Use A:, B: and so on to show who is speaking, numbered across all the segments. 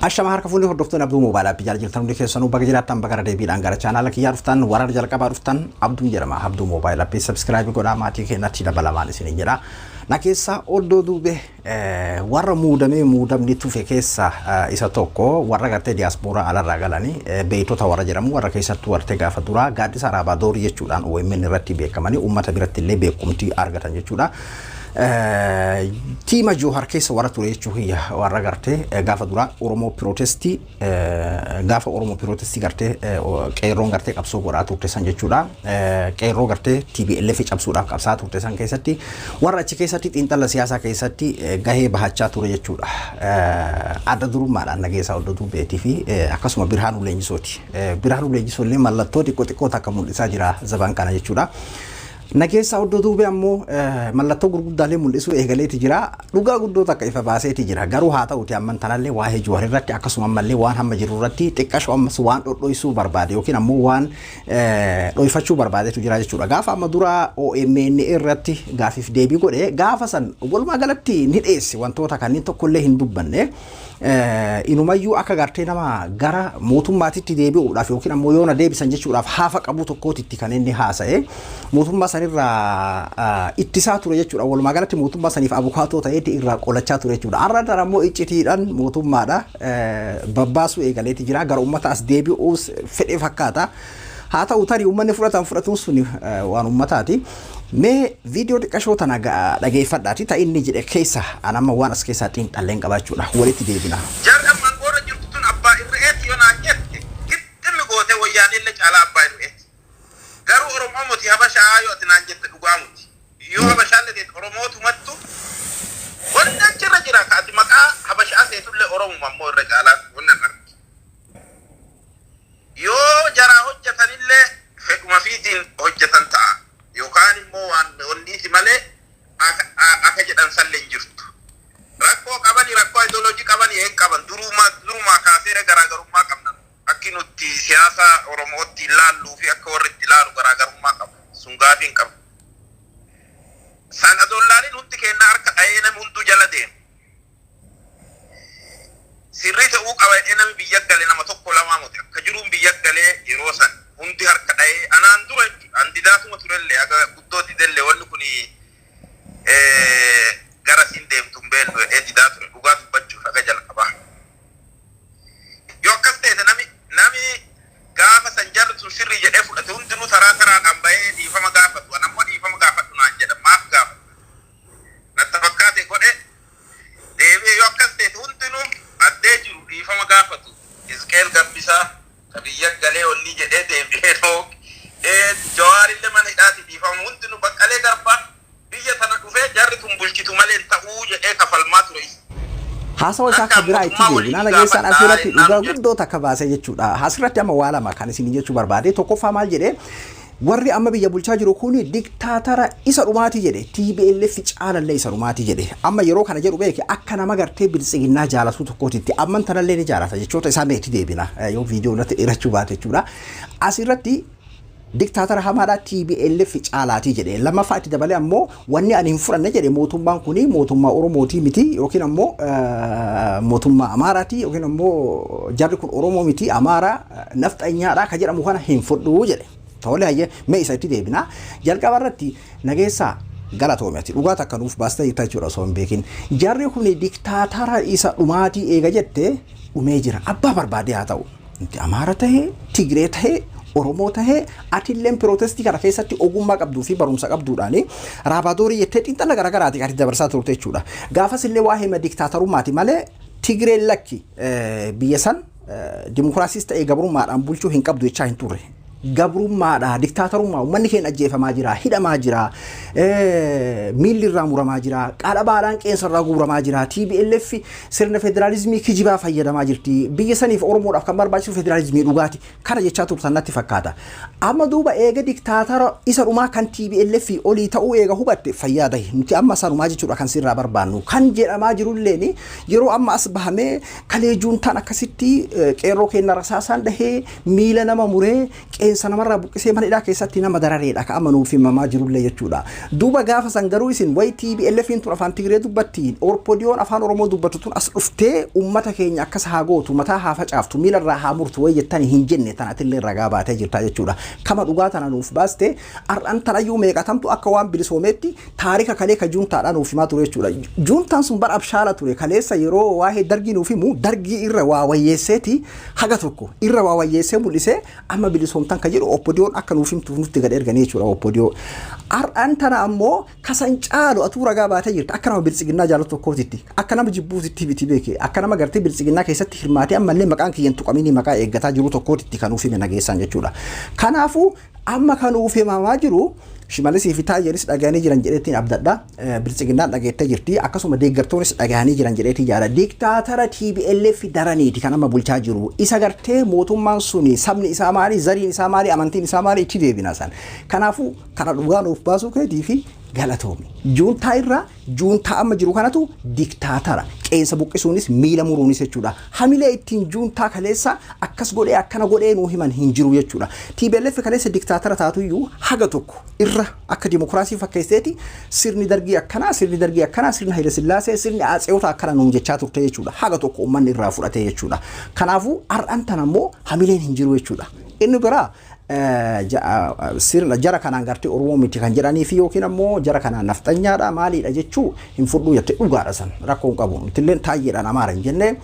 A: Ashama harka fuulli hordoftoon Abduu Moobaalaa biyya jirtan hundi keessanuu bakka jiraattan bakka deebiidhaan gara chaanaala kiyyaa dhuftan warra jalqabaa dhuftan Abduu jedhama. Abduu Moobaalaa fi subscribe godhaa maatii keenyatti dabalamaan isiniin jedha. Na keessa oddoo duube warra muudamni tufe keessa isa tokko warra gartee diaspora alarraa galanii beeytota warra jedhamu warra keessattuu wartee gaafa duraa gaaddisa Araabaa Doorii jechuudhaan OMN irratti beekamanii uummata biratti illee beekumtii argatan jechuudha. Tiima Johar keessa warra ture jechuudha warra gartee gaafa dura Oromoo Protestii gaafa Oromoo Protestii gartee qeerroon gartee qabsoo godhaa turte san jechuudha. Qeerroo gartee TPLF cabsuudhaaf qabsaa turte san keessatti warra achi keessatti xiinxala siyaasaa keessatti gahee bahachaa ture jechuudha. Adda durummaadhaan nageessaa oddoo duubeetii fi akkasuma Birhaanuu Leenjisooti. Birhaanuu Leenjisoo illee mallattoo xiqqoo takka mul'isaa jira zaban kana jechuudha. Nageessa oddoo duube ammoo mallattoo gurguddaalee mul'isu eegaleeti jira. Dhugaa guddoo takka ifa baaseeti jira. Garuu haa ta'uti amman tanallee waa'ee Johar irratti akkasuma ammallee waan hamma jiru irratti xiqqasho ammas waan dhodhoysuu barbaade yookiin ammoo waan dhoyfachuu barbaadetu jira jechuudha. Gaafa amma dura OMN irratti gaafiif deebii godhe gaafa san walumaa galatti ni dhiyeesse wantoota kanneen tokkollee hin dubbanne. Inumayyuu akka gartee nama gara mootummaatitti deebi'uudhaaf yookiin ammoo yoona deebisan jechuudhaaf haafa qabu tokkootitti kan inni haasa'e mootummaa sanirraa ittisaa ture jechuudha. Walumaa galatti mootummaa saniif abukaatoo ta'eeti irraa qolachaa ture jechuudha. Arra ammoo iccitiidhaan mootummaadha babbaasuu eegaleeti jira. Gara uummata as deebi'uus fedhe fakkaata. Haa ta'u tarii uummanni fudhatuun sun waan uummataati. Mee viidiyoo xiqqashoo tana dhageeffadhaati ta'e inni jedhe keessa anamma waan as keessaa xiinxalleen qabaachuudha walitti deebina.
B: Jar'an mangoora jirtu tun abbaa irreetti yoo naan jette gidduun gootee wayyaanee illee caalaa abbaa irreetti. Garuu Oromoo miti Habashaa yoo ati naan jette dhugaa miti. Yoo Habashaan illee Oromootumattu wanta achirra jira kaati maqaa Habashaa seetullee Oromoo ammoo irra caalaa wannan argi. Yoo jaraa hojjetanillee fedhuma fiitiin hojjetan ta'a. Yookaan immoo waan onniisi malee akka jedhan salleen jirtu. Rakkoo qabanii rakkoo ideoloojii qabanii hin qaban durumaa kaasee garaagarummaa qabna. Akki nuti siyaasa Oromootti ilaalluu fi akka warri itti ilaalu garaagarummaa qabu. Sun gaafii hin qabu. Sana dollaariin hundi kennaa harka dha'ee namni hunduu jala deema. Sirrii ta'uu qaba namni biyya galee nama tokko lamaa muti akka jiruun biyya galee yeroo san hundi harka dha'ee anaan dura andidaatuma turellee aga guddooti dellee wanni kuni gara siin deemtuun beellu didaa ture dhugaa dubbachuuf aga jalqabaa. Yoo akkas ta'e nami gaafa san jarri sun sirrii jedhee fudhate hundinuu taraadhaan bahee dhiifama gaafatu anammoo dhiifama gaafadhu naan jedha maaf gaafatu. Natti fakkaate godhe deebi'ee yoo akkas ta'e hundinuu addee jiru dhiifama gaafatu. Isqeel Gabbisaa biyya galee onni jedhee deebi'ee Johar illee mana hidhaati dhiifama hundinuu baqqalee garbaa biyya tana dhufee jarri tun bulchitu malee ta'uu jedhee kafalmaa ture.
A: Haasawa isaa akka biraa itti deebina nageessaan asirratti dhugaa guddoo takka baasee jechuudha. Asirratti amma waa lama kan isin jechuu barbaade tokkoffaa maal jedhee warri amma biyya bulchaa jiru kuni diktaatara isa dhumaati jedhe TPLF caalallee isa dhumaati jedhe amma yeroo kana jedhu beeke akka nama gartee bilisiginnaa jaalatu tokkootitti amman tanallee ni jaalata jechoota isaa meetti deebina yoo viidiyoo irratti dheerachuu baate jechuudha. Asirratti diktaatara hamaadhaa TPLF caalaati jedhe lammaffaa itti dabalee ammoo wanni ani hin fudhanne jedhe mootummaan kuni mootummaa Oromootii miti yookiin ammoo mootummaa Amaaraati yookiin ammoo jarri kun Oromoo miti Amaaraa nafxanyaadhaa ka jedhamu kana hin fudhu jedhe. Tole hayyee mee isa itti deebina jalqaba irratti nageessaa galatoomati dhugaa takka nuuf baastee jechuudha osoo hin beekin jarri kun diktaatara isa dhumaatii eega jette dhumee jira abbaa barbaade haa ta'u inti Amaara tahee Tigree tahee Oromoo tahee atilleen Protestii kana keessatti ogummaa qabduu fi barumsa qabduudhaan Araabaa Doorii jettee xiinxala garaagaraati kan dabarsaa turte jechuudha. Gaafas illee waa hima diktaatarummaati malee Tigreen lakki biyya san dimokiraasiis ta'ee gabrummaadhaan bulchuu hin qabdu jechaa hin turre. Gabrummaadha diktaatarummaa uummanni keenya ajjeefamaa jira hidhamaa jira miilli irraa muramaa jira qaadhabaadhaan qeensa irraa guuramaa jira TPLF sirna federaalizimii kijibaa fayyadamaa jirti biyya saniif Oromoodhaaf kan barbaachisu federaalizimii dhugaati kana jechaa turtan natti fakkaata. Amma duuba eega diktaatara isa dhumaa kan TPLF olii ta'uu eega hubatte fayyada nuti amma sanumaa jechuudha kan sirraa barbaannu kan jedhamaa jirulleen yeroo amma as bahamee kalee juuntaan akkasitti qeerroo keenya rasaasaan dhahee miila nama muree qilleensa namarraa buqqisee mana hidhaa keessatti nama darareedha ka amanuuf himamaa jirullee jechuudha. Duuba gaafa san garuu isin way TPLFin tun afaan Tigree dubbattiin Orpodiyoon afaan Oromoo dubbatu tun as dhuftee ummata keenya akkas haa gootu mataa haa facaaftu miilarraa haa murtu way jettanii hin jenne tanatillee ragaa baatee jirta jechuudha. Kama dhugaa tana nuuf baaste ar'an tanayyuu meeqatamtu akka waan bilisoomeetti taarika kalee ka juuntaadhaan nuuf himaa ture jechuudha. Juuntaan sun bar abshaala ture kaleessa yeroo waa'ee dargii nuuf himu dargii irra waa wayyeesseeti haga tokko irra waa wayyeessee mul'isee amma bilisoomtan ka jedhu Orpodiyoon akka nuuf himtuuf nutti gad erganii jechuudha Orpodiyoo. Ar'an tana ammoo kasan caalu atuu ragaa baatee jirta akka nama bilisiginnaa jaalatu tokkootitti akka nama jibbuutitti biti beeke akka nama gartee bilisiginnaa keessatti hirmaatee ammallee maqaan kiyyan tuqamini maqaa eeggataa jiru tokkootitti kan nuuf hime nageessaan jechuudha. Kanaafuu amma kan nuuf himamaa jiru Shimallis fi Taayyeris dhagahanii jiran jedheetiin abdadha. Bilisiginnaan dhageettee jirti akkasuma deeggartoonis dhagahanii jiran jedheetiin jaala. Diktaatara TPLF daraniiti kan amma bulchaa jiru. Isa gartee mootummaan suni sabni isaa maali, zariin isaa maali, amantiin isaa maali itti deebina san. Kanaafuu kana dhugaa nuuf baasuu keetii fi galatoomi. Juuntaa irraa juuntaa amma jiru kanatu diktaatara. Qeensa buqqisuunis miila muruunis jechuudha. Hamilee ittiin juuntaa kaleessa akkas godhee akkana godhee nuu himan hin jiru jechuudha. TPLF kaleessa diktaatara taatuyyuu haga tokko irra akka dimokiraasii fakkeesseeti sirni dargii akkanaa sirni Haile Sillaasee sirni Atseewota akkana nuun jechaa turte jechuudha. Haga tokko uummanni irraa fudhate jechuudha. Kanaafuu ar'an tan ammoo hamileen hin jiru jechuudha. Inni biraa sirna jara kanaan gartee Oromoo miti kan jedhanii fi yookiin ammoo jara kanaan nafxanyaadha maaliidha jechuu hin fudhuu jettee dhugaadha san rakkoon qabu. Tilleen Taayyeedhaan Amaara hin jenne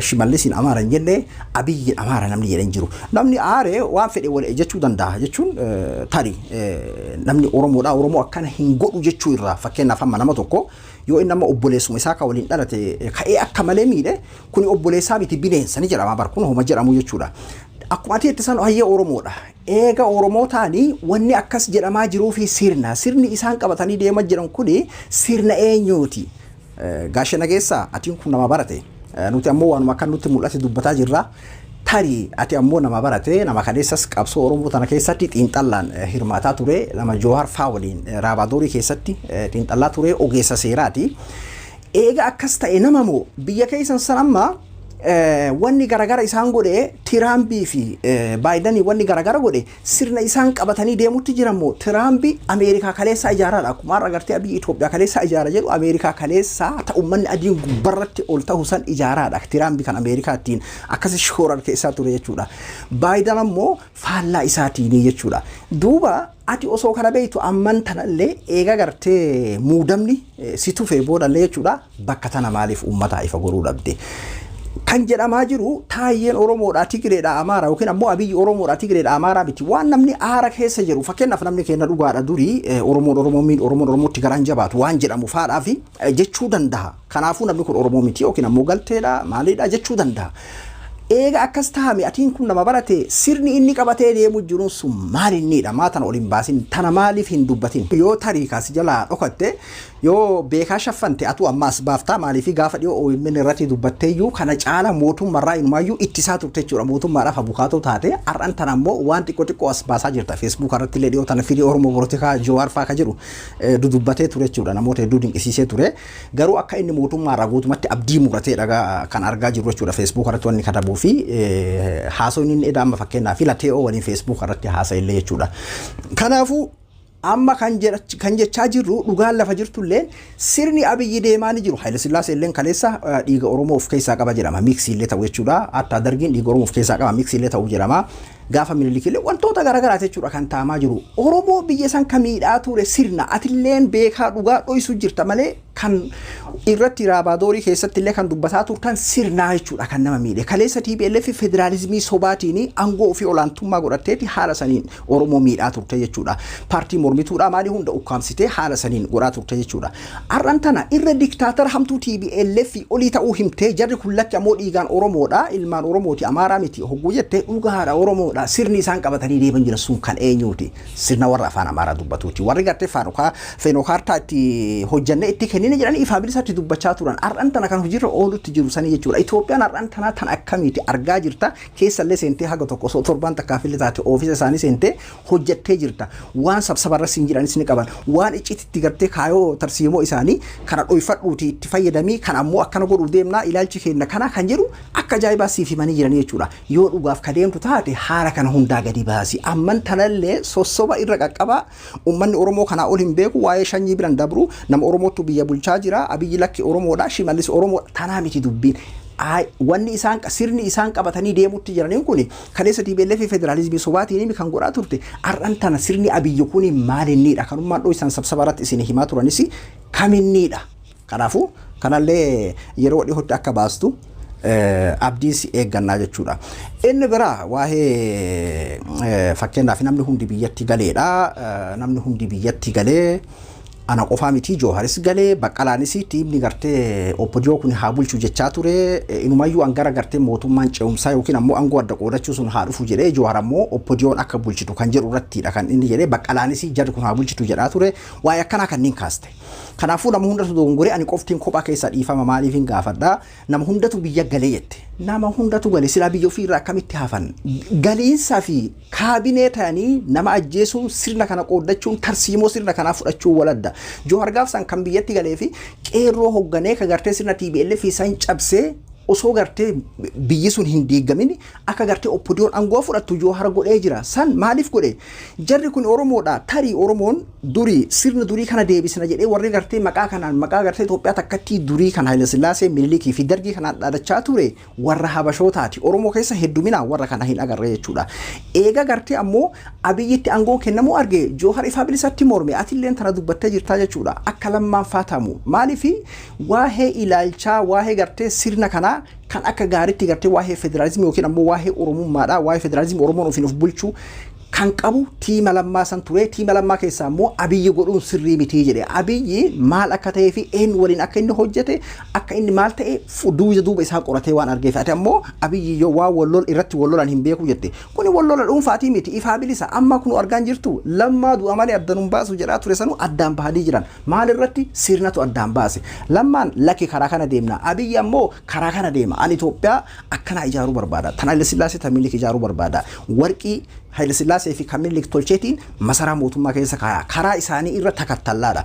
A: Shimallisiin Amaara hin jenne Abiyyiin Amaara namni jedhan jiru. Namni aaree waan fedhe wal jechuu danda'a jechuun tarii namni Oromoodha Oromoo akkana hin godhu jechuu irraa fakkeenyaaf amma nama tokko yoo inni nama obboleessuma isaa ka waliin dhalate ka'ee akka malee miidhe kuni obboleessaa miti bineensa ni jedhama barkun homa jedhamu jechuudha. Akkuma ati itti san hayyee Oromoodha. Eega Oromoo taanii wanni akkas jedhamaa jiruu fi sirni isaan qabatanii deemaa jiran kuni sirna eenyuuti? Gaashee nageessaa atiin kun nama barate. Nuti ammoo waanuma akka nutti mul'ate dubbataa jirra. Tarii ati ammoo nama barate nama kaleessas qabsoo Oromoo tana keessatti xiinxallaan hirmaataa ture nama Jowaar faa waliin Raabaadorii keessatti xiinxallaa ture ogeessa seeraati. Eega akkas ta'e nama moo biyya keessan san amma wanni garagara isaan godhe Tiraambii fi Baayidanii wanni garagara godhe sirna isaan qabatanii deemutti jiran moo Tiraambii Ameerikaa kaleessa ijaaraadha akkuma har'a gartee Abiyyi Itoophiyaa kaleessa ijaara jedhu Ameerikaa kaleessa ta'ummanni adiin gubbarratti ol ta'u san ijaaraadha Tiraambii kan Ameerikaattiin akkas shoorar keessaa ture jechuudha. Baayidan ammoo faallaa isaatiin jechuudha. Duuba ati osoo kana beeytu amman tanallee eega gartee muudamni si tufe boodallee jechuudha bakka tana maaliif uummataa ifa goruu dhabde. Kan jedhamaa jiru Taayyeen Oromoodha Tigreedha Amaara yookiin ammoo Abiyyi Oromoodha Tigreedha Amaara miti waan namni aara keessa jiru fakkeenyaaf namni keenya dhugaadha durii Oromootti garaan jabaatu waan jedhamu faadhaa fi jechuu danda'a. Kanaafuu namni kun Oromoo miti yookiin ammoo galteedha maaliidha jechuu danda'a. Eega akkas tahame atiin kun nama barate sirni inni qabatee deemu jiruun sun maal innidha maatan ol hin baasin tana maaliif hin dubbatin yoo tarii kaasi jalaa dhokatte yoo beekaa shaffante atu ammaas baaftaa maaliif gaafa dhiyoo OMN irratti dubbatteeyyuu kana caala mootummaarraa inumaayyuu ittisaa turte jechuudha mootummaadhaaf abukaatoo taate har'an tana ammoo waan xiqqoo as baasaa jirta Facebook irratti illee dhiyoo tana firii Oromoo Polotikaa Jowaar faa ka jedhu dudubbatee ture jechuudha namoota hedduu dinqisiisee ture garuu akka inni mootummaarraa guutumatti abdii muratee dhagaa kan argaa jiru jechuudha Facebook irratti wanni katabu fi haasawni inni edama fakkeenyaa fi latee'oo waliin Facebook irratti haasa'illee jechuudha. Kanaafuu amma kan jechaa jirru dhugaan lafa jirtullee sirni Abiyyi deemaa ni jiru. Haile Sillaasee illee kaleessa dhiiga Oromoo of keessaa qaba jedhama. Miksii illee ta'u jechuudha. Hatta dargiin dhiiga Oromoo of keessaa qaba miksii illee ta'u jedhama. Gaafa Minilik illee wantoota garaagaraa jechuudha kan taamaa jiru. Oromoo biyya san kamiidhaa ture sirna atilleen beekaa dhugaa dho'isu jirta malee kan irratti Raabaadorii keessatti illee kan dubbataa turtan sirnaa jechuudha kan nama miidhe. Kaleessa TPLF federaalizimii sobaatiin aangoo ofii olaantummaa godhatteeti haala saniin Oromoo miidhaa turte jechuudha. Paartii mormituudha maali hunda ukkaamsitee haala saniin godhaa turte jechuudha. Har'an tana irra diktaatara hamtuu TPLF olii ta'uu himtee jarri kun lakki ammoo dhiigaan Oromoodha ilmaan Oromooti Amaaraa miti hogguu jettee dhugaadha Oromoodha. Sirni isaan qabatanii deeman jiran sun kan eenyuuti? Sirna warra afaan Amaaraa dubbatuuti. Warri gartee Feenokaartaa itti hojjanne itti kennine inni jedhani ifaa bilisaatti dubbachaa turan har'an tana kan hojiirra oolutti jiru sanii jechuudha Itoophiyaan har'an tana tan akkamiiti argaa jirta keessallee seentee haga tokko osoo torban takkaafillee taate ofiisa isaanii seentee hojjettee jirta waan sabsabarra siin jedhanis ni qaban waan iccititti gartee kaayoo tarsiimoo isaanii kana dhoyfadhuuti itti fayyadamii kan ammoo akkana godhuu deemnaa ilaalchi keenya kana kan jedhu akka ajaa'ibaa siif himanii jiranii jechuudha yoo dhugaaf kadeemtu taate haala kana hundaa gadi baasi amman tanallee sossoba irra qaqqaba ummanni Oromoo kana ol hin beeku waa'ee shanyii biran dabru nama Oromootu biyya bulchaa jira Abiyyi lakki Oromoodha Shimallis Oromoo tanaa miti dubbiin wanni isaan sirni isaan qabatanii deemutti jiraniin kun kaleessa TPLF federaalizimii sobaatiin kan godhaa turte har'an tana sirni Abiyyi kun maalinniidha kanummaan dhoo isaan sabsabaratti isin himaa turanis kaminniidha kanaafuu kanallee yeroo dhihootti akka baastu abdiis eeggannaa jechuudha inni biraa waa'ee fakkeenyaaf namni hundi biyyatti galeedha namni hundi biyyatti galee ana qofaa miti Jooharis galee Baqqalaanis tiimni gartee opposition kun haa bulchu jechaa ture inumayyuu angara gartee mootummaan ce'umsaa yookiin ammoo aangoo adda qoodachuu sun haa dhufu jedhee Joohar ammoo opposition akka bulchitu kan jedhu irrattidha kan inni jedhee Baqqalaanis jarri kun haa bulchitu jedhaa ture waa'ee akkanaa kanneen kaaste kanaafuu nama hundatu dogongoree ani qoftiin kophaa keessa dhiifama maaliif hin gaafadha nama hundatu biyya galee jette nama hundatu galee silaa biyya ofii irraa akkamitti hafan galiinsaa fi kaabinee ta'anii nama ajjeesuun sirna kana qoodachuun tarsiimoo sirna kanaa fudhachuun waladda Joohar gaafsan kan biyyatti galee fi qeerroo hogganee ka gartee sirna TPLF isaan cabsee osoo gartee biyyi sun hin diigamin akka gartee opposition aangoo fudhattu Joohar godhee jira san maaliif godhe jarri kun Oromoodha tarii Oromoon durii sirna durii kana deebisna jedhee warri gartee maqaa kanaan maqaa gartee Itoophiyaa takkatti durii kan Haile Sillaasee Minilikii fi Dargii kanaan dhaadachaa ture warra Habashootaati Oromoo keessa hedduminaan warra kana hin agarre jechuudha eega gartee ammoo Abiyyitti aangoo kennamuu arge Joohar ifaa bilisatti morme atilleen tana dubbattee jirtaa jechuudha akka lammaan faatamu maaliif waa'ee ilaalchaa waa'ee gartee sirna kana kan akka gaariitti gartee waa'ee federalizimii yookiin ammoo waa'ee Oromummaadha waa'ee federalizimii Oromoon ofiin of bulchuu kan qabu tiima lammaa san ture tiima lammaa keessaa ammoo Abiyyi godhuun sirrii miti jedhe Abiyyi maal akka ta'ee fi eenyu waliin akka inni hojjete akka inni maal ta'e duuba isaa qoratee waan argeef ati ammoo Abiyyi yoo waa wallol irratti wallolan hin beeku jette kun wallola dhuunfaatii miti ifaa bilisa amma kun argaan jirtu lammaa du'a malee addanum baasu jedhaa ture sanu addaan bahanii jiran maal irratti sirnatu addaan baase lammaan lakki karaa kana deemna Abiyyi ammoo karaa kana deema ani Itoophiyaa akkana ijaaruu barbaada tan Haile Sillaasee Minilik ijaaruu barbaada warqii Haile Sillaasee fi Minilik tolcheetiin masaraa mootummaa keessa kaaya karaa isaanii irra takattallaadha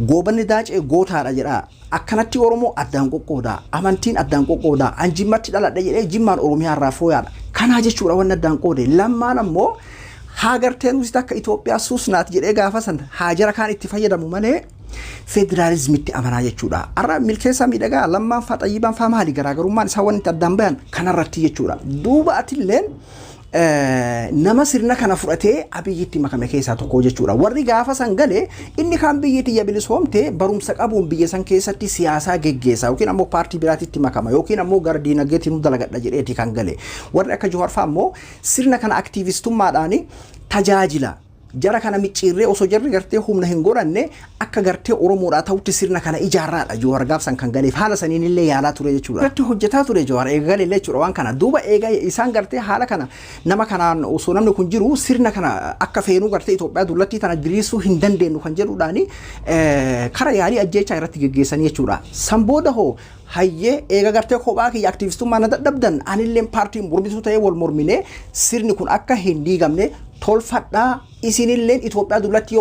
A: goobanni daacee gootaadha jedha akkanatti Oromoo addaan qoqqooda amantiin addaan qoqqooda anjimmatti dhaladha jedhee jimmaan Oromiyaa irraa fooyaadha kanaa jechuudha wanni addaan qoode lammaan ammoo haa gartee nuti akka Itoophiyaa suusnaat jedhee gaafa san haajara kaan itti fayyadamu malee federalizimitti amanaa jechuudha arra milkeessa miidhagaa lammaan faa xayyibaan faa maali garaagarummaan isaa wanti addaan bayan kanarratti jechuudha duuba atilleen nama sirna kana fudhatee Abiyyitti makame keessaa tokko jechuudha warri gaafa san galee inni kan biyyatti yabilisoomte barumsa qabuun biyya san keessatti siyaasaa geggeessaa yookiin ammoo paartii biraatitti makama yookiin ammoo gara diinagdeetiin nu dalagadha jedheeti kan galee warri akka Joohar faa ammoo sirna kana aktiivistummaadhaan tajaajila jara kana micciirree osoo jarri gartee humna hin godhanne akka gartee Oromoodhaa ta'utti sirna kana ijaarraadha Joohar gaafsan kan galeef haala saniin illee yaalaa ture jechuudha irratti hojjetaa ture Joohar eegalee illee jechuudha waan kana duuba eega isaan gartee haala kana nama kanaan osoo namni kun jiru sirna kana akka feenuu gartee Itoophiyaa dullattii tana diriirsuu hin dandeenyu kan jedhuudhaani kara yaalii ajjeechaa irratti geggeessanii jechuudha san booda hoo hayyee eega gartee kophaa kiyya aktiivistummaa na dadhabdan anilleen paartiin mormituu ta'ee wal mormine sirni kun akka hin diigamne tolfadhaa isinilleen Itoophiyaa dullatti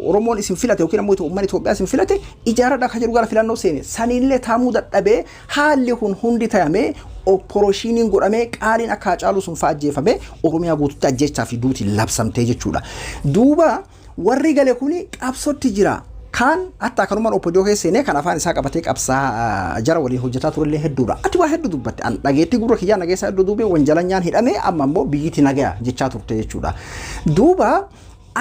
A: Oromoon isin filate yookiin ammoo uummanni Itoophiyaa isin filate ijaaradha kan jedhu gara filannoo seene sanillee taamuu dadhabee haalli kun hundi ta'amee opporoshiiniin godhamee qaaliin akka Hacaaluu sun fa'aa ajjeefamee Oromiyaa guututti ajjeechaa fi duuti labsamtee jechuudha duuba warri gale kuni qabsotti jira kan hatta kanumaan opposition keessee kan afaan isaa qabatee qabsaa jara waliin hojjetaa turellee hedduudha ati waa hedduu dubbatte an dhageetti gurra kiyyaa nageessaa hedduu duubee wanjalanyaan hidhamee amma ammoo biyyiti nagaya jechaa turte jechuudha duuba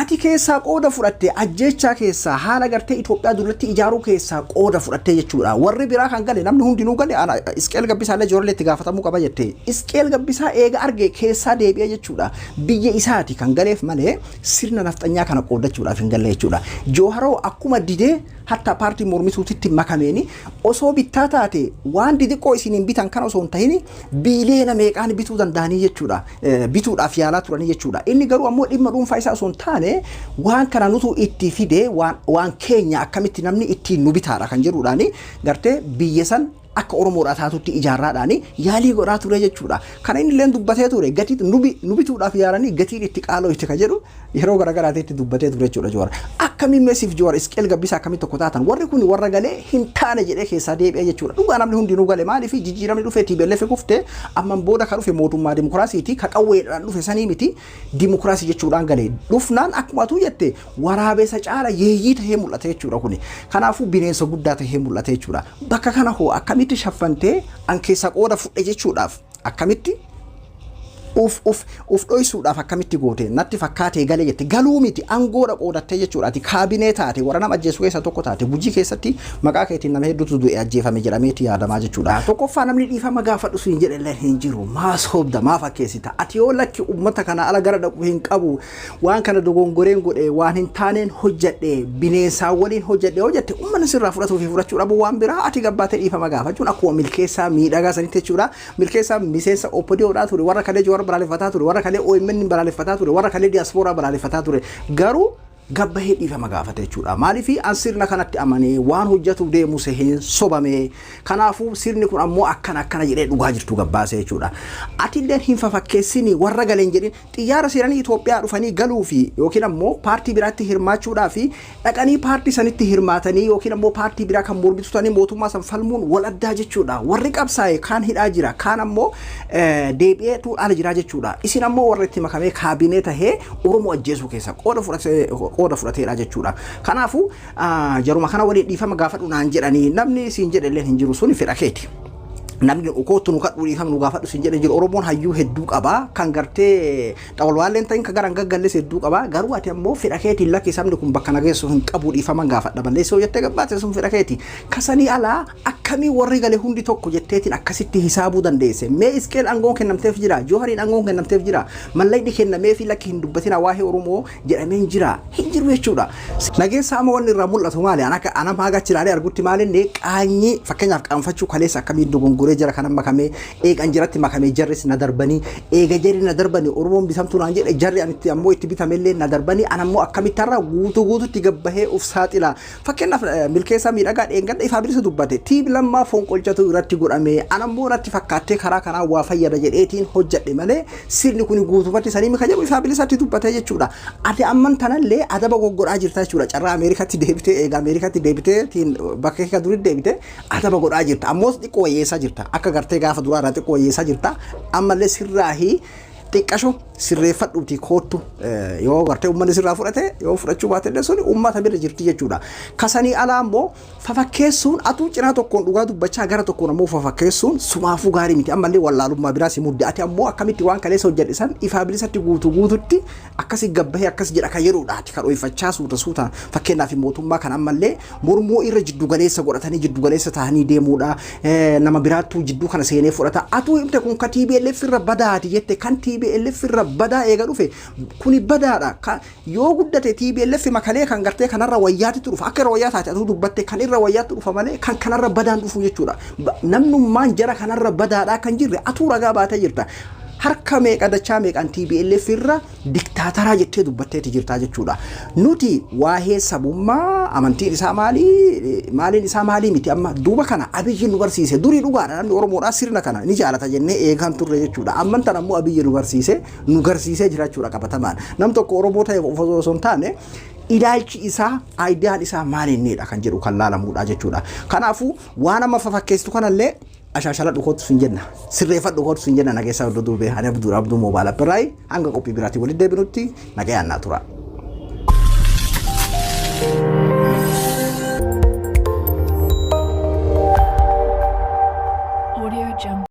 A: ati keessaa qooda fudhatte ajjeechaa keessaa haala gartee Itoophiyaa duratti ijaaruu keessaa qooda fudhatte jechuudha warri biraa kan gale namni hundinuu gale ana Isqeel Gabbisaa illee ijoollee itti gaafatamuu qaba jettee Isqeel Gabbisaa eega arge keessaa deebi'ee jechuudha biyya isaati kan galeef malee sirna nafxanyaa kana qoodachuudhaaf hin galle jechuudha Jooharoo akkuma didee hatta paartii mormituutitti makameeni osoo bittaa taate waan didiqqoo isiniin bitan kan osoo hin ta'in biiliyoona meeqaan bituu danda'anii jechuudha bituudhaaf yaalaa turanii jechuudha inni garuu ammoo dhimma dhuunfaa isaa osoo hin taane taane waan kana nutu itti fide waan keenya akkamitti namni itti nu bitaadha kan jedhuudhaani gartee biyya san akka Oromoodhaa taatutti ijaarraadhaani yaalii godhaa ture jechuudha. Kana inni illee dubbatee ture gatii nubituudhaaf yaalanii gatiin itti qaaloo itti ka jedhu yeroo garagaraatti dubbatee ture jechuudha Jowaar. Akkamiin meesiif Jowaar Isqeel Gabbisaa akkamiin tokko taatan warri kun warra galee hin taane jedhee keessaa deebi'ee jechuudha. Dhugaa namni hundinuu galee maaliif jijjiiramni dhufee TPLF kuftee amman booda ka dhufe mootummaa dimokiraasiiti ka qawweedhaan dhufe sanii miti dimokiraasii jechuudhaan galee dhufnaan akkuma tuu jette waraabessa caala yeeyyii tahee mul'ate jechuudha kuni. Kanaafuu bineensa guddaa tahee mul'ate jechuudha. Bakka kana hoo akkamitti shaffantee an keessa qooda fudhe jechuudhaaf akkamitti uf dhoysuudhaaf akkamitti goote natti fakkaatee galee jette galuu miti angoodha qoodattee jechuudhaati kaabinee taate warra nama ajjeesu keessa tokko taate Gujii keessatti maqaa keetiin nama hedduutu du'e ajjeefame jedhameeti yaadamaa jechuudha. Tokkoffaa namni dhiifama gaafadhu siin jedhe hin jiru maas hobda maa fakkeessita ati yoo lakki uummata kana ala gara dhaqu hin qabu waan kana dogongoreen godhe waan hin taaneen hojjedhe bineensaa waliin hojjette uummanni sirraa fudhatuu fi fudhachuu dhabu waan biraa ati gabbaatee dhiifama gaafachuun akkuma milkeessaa miidhagaa sanitti jechuudha. Milkeessaa miseensa OPDOdhaa ture warra kalee Jowaar balaaleffataa ture warra kalee OMN balaaleffataa ture warra kalee diaspora balaaleffataa ture garuu gabbahee dhiifama gaafate jechuudha. Maaliif an sirna kanatti amanee waan hojjetu deemu seheen sobame kanaafuu sirni kun ammoo akkana jedhee dhugaa jirtu gabbaase jechuudha. Ati illee hin fafakkeessini warra galeen jedhin xiyyaara seenanii Itoophiyaa dhufanii galuu fi yookiin ammoo paartii biraatti hirmaachuudhaa fi dhaqanii paartii sanitti hirmaatanii yookiin ammoo paartii biraa kan mormitutanii mootummaa san falmuun wal addaa jechuudha. Warri qabsaa'e kaan hidhaa jira kaan ammoo deebi'eetu ala jira jechuudha. Isin ammoo warra itti makamee kaabinee tahee Oromoo ajjeesuu keessa qooda fudhateedha jechuudha. Kanaafuu jaruma kana waliin dhiifama gaafadhu naan jedhanii namni siin jedhe illee hin jiru sun fedha keeti. Namni ukootu nu kadhu dhiifama nu gaafadhu siin jedhe jiru Oromoon hayyuu hedduu qaba kan gartee dhawalwaaleen ta'in ka garan gaggallees hedduu qaba garuu ati ammoo fedha keetiin lakki sabni kun bakka nageessu hin qabu dhiifama gaafadha balleessoo jettee gabbaate sun fedha keeti. Kasanii alaa akkamii warri galee hundi tokko jetteetiin akkasitti hisaabuu dandeesse. Mee Isqeel aangoon kennamteef jira Jowaariin aangoon kennamteef jira mallayni kennamee fi lakki hin dubbatina waa'ee Oromoo jedhamee jira hin jiru jechuudha. Nageessa amma wanni irraa mul'atu maali ana maagachi ilaalee argutti maalinne qaanyi fakkeenyaaf qaanfachuu kaleessa akkamii dogongoree jara kanan makamee eegan jiratti makamee jarris na darbanii eega jarri na darbanii Oromoon bitamtuu naan jedhe jarri anitti ammoo itti bitamellee na darbanii anammoo akkamittarra guutuutti gabbahee uf saaxila. Fakkeenyaaf milkeessaa miidhagaa dheengadha ifaa bilisa dubbate tiibi lammaa fonqolchatu irratti godhame anammoo natti fakkaattee karaa kanaa waa fayyada jedheetiin hojjedhe malee sirni kun guutumatti sanii mika jedhu ifaa bilisatti dubbate jechuudha. Ati amman tanallee adaba goggodhaa jirta jechuudha. Carraa Ameerikatti deebitee eega Ameerikatti deebitee bakka keessa durii deebitee adaba godhaa jirta ammoos xiqqoo wayyeessaa jirta. Akka gartee gaafa duraa irraa xiqqoo wayyeessaa jirta ammallee sirraahi xiqqasho sirreeffadhuuti koottu yoo gartee uummanni sirraa fudhate yoo fudhachuu baatellee sun uummata bira jirti jechuudha. Kasanii alaa immoo fafakkeessuun atuu cinaa tokkoon dhugaa dubbachaa gara tokkoon ammoo fafakkeessuun sumaafuu gaarii miti ammallee wallaalummaa biraa si mudde ati ammoo akkamitti waan kaleessa hojjedhisan ifaa bilisatti guutuutti akkasi gabbahee akkas jedha kan jedhuudhaati kan dhoyfachaa suuta fakkeenyaaf mootummaa kan ammallee mormoo irra jiddu galeessa godhatanii jiddu galeessa ta'anii deemuudha nama biraattuu jidduu kana seenee fudhata atuu himte kun ka TPLF irra badaati jette kan TPLF irra badaa eega dhufe kuni badaadha yoo guddate TPLF makalee kan gartee kanarra wayyaatti dhufa akka irra wayyaa taate atuu dubbatte kan irra wayyaatti dhufa malee kan kanarra badaan dhufu jechuudha. Namnummaan jara kanarra badaadha kan jirre atuu ragaa baatee jirta. Harka meeqa dachaa meeqan TPLF irra diktaataraa jettee dubbatteeti jirtaa jechuudha. Nuti waa'ee sabummaa amantiin isaa maaliin isaa maalii miti amma duuba kana Abiyyi nu barsiise durii dhugaadha namni Oromoodhaa sirna kana ni jaalata jennee eegan turre jechuudha. Amman tan ammoo Abiyyi nu garsiisee jira jechuudha qabatamaan. Nam tokko Oromoo ta'e osoo hin taane ilaalchi isaa aayidiyaan isaa maalinniidha kan jedhu kan laalamuudha jechuudha. Kanaafuu waan amma fafakkeessitu kanallee ashashala dhukootu sun jenna sirreeffadhu dhukootu sun jenna nageessaa duubee ani abduu moobaala biraay hanga qophii biraatti walitti deebinutti nagayaan naa tura.